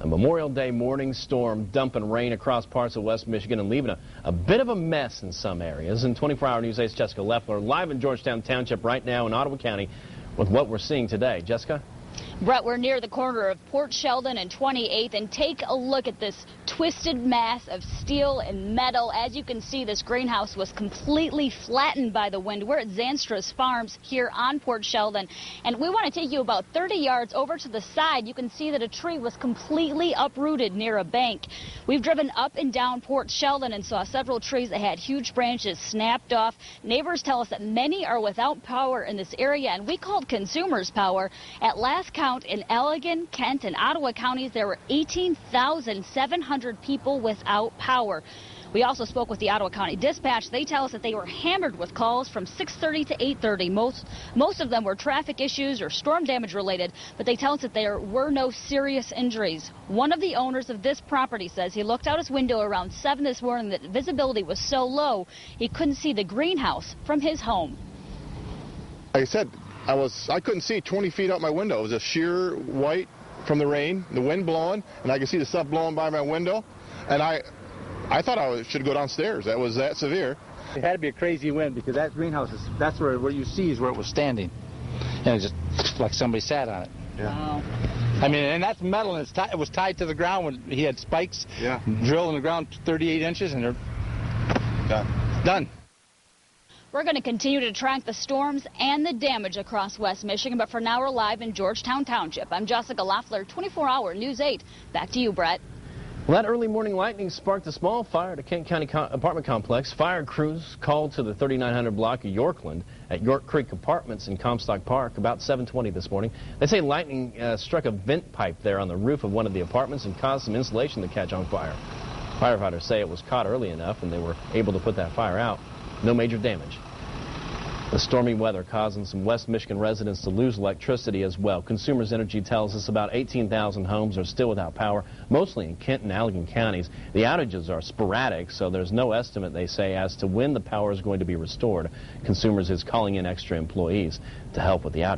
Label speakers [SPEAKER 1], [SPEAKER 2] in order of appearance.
[SPEAKER 1] A Memorial Day morning storm dumping rain across parts of West Michigan and leaving a bit of a mess in some areas. And 24-hour News 8's Jessica Leffler live in Georgetown Township right now in Ottawa County with what we're seeing today. Jessica?
[SPEAKER 2] Brett, we're near the corner of Port Sheldon and 28th, and take a look at this twisted mass of steel and metal. As you can see, this greenhouse was completely flattened by the wind. We're at Zanstra's Farms here on Port Sheldon, and we want to take you about 30 yards over to the side. You can see that a tree was completely uprooted near a bank. We've driven up and down Port Sheldon and saw several trees that had huge branches snapped off. Neighbors tell us that many are without power in this area, and we called Consumers Power. At last count, in Allegan, Kent, and Ottawa counties, there were 18,700 people without power. We also spoke with the Ottawa County Dispatch. They tell us that they were hammered with calls from 6:30 to 8:30. Most of them were traffic issues or storm damage related, but they tell us that there were no serious injuries. One of the owners of this property says he looked out his window around 7 this morning that visibility was so low he couldn't see the greenhouse from his home.
[SPEAKER 3] Like I said, I couldn't see 20 feet out my window. It was a sheer white from the rain, the wind blowing, and I could see the stuff blowing by my window. And I thought I should go downstairs. That was that severe.
[SPEAKER 4] It had to be a crazy wind because that greenhouse that's where you see is where it was standing. And it just like somebody sat on it.
[SPEAKER 3] Yeah.
[SPEAKER 2] Wow.
[SPEAKER 4] I mean, and that's metal, and it was tied to the ground when he had spikes drilled in the ground 38 inches, and they're done.
[SPEAKER 2] We're going to continue to track the storms and the damage across West Michigan, but for now we're live in Georgetown Township. I'm Jessica Leffler, 24-hour News 8. Back to you, Brett.
[SPEAKER 1] Well, that early morning lightning sparked a small fire at a Kent County apartment complex. Fire crews called to the 3900 block of Yorkland at York Creek Apartments in Comstock Park about 7:20 this morning. They say lightning struck a vent pipe there on the roof of one of the apartments and caused some insulation to catch on fire. Firefighters say it was caught early enough and they were able to put that fire out. No major damage. The stormy weather causing some West Michigan residents to lose electricity as well. Consumers Energy tells us about 18,000 homes are still without power, mostly in Kent and Allegan counties. The outages are sporadic, so there's no estimate, they say, as to when the power is going to be restored. Consumers is calling in extra employees to help with the outage.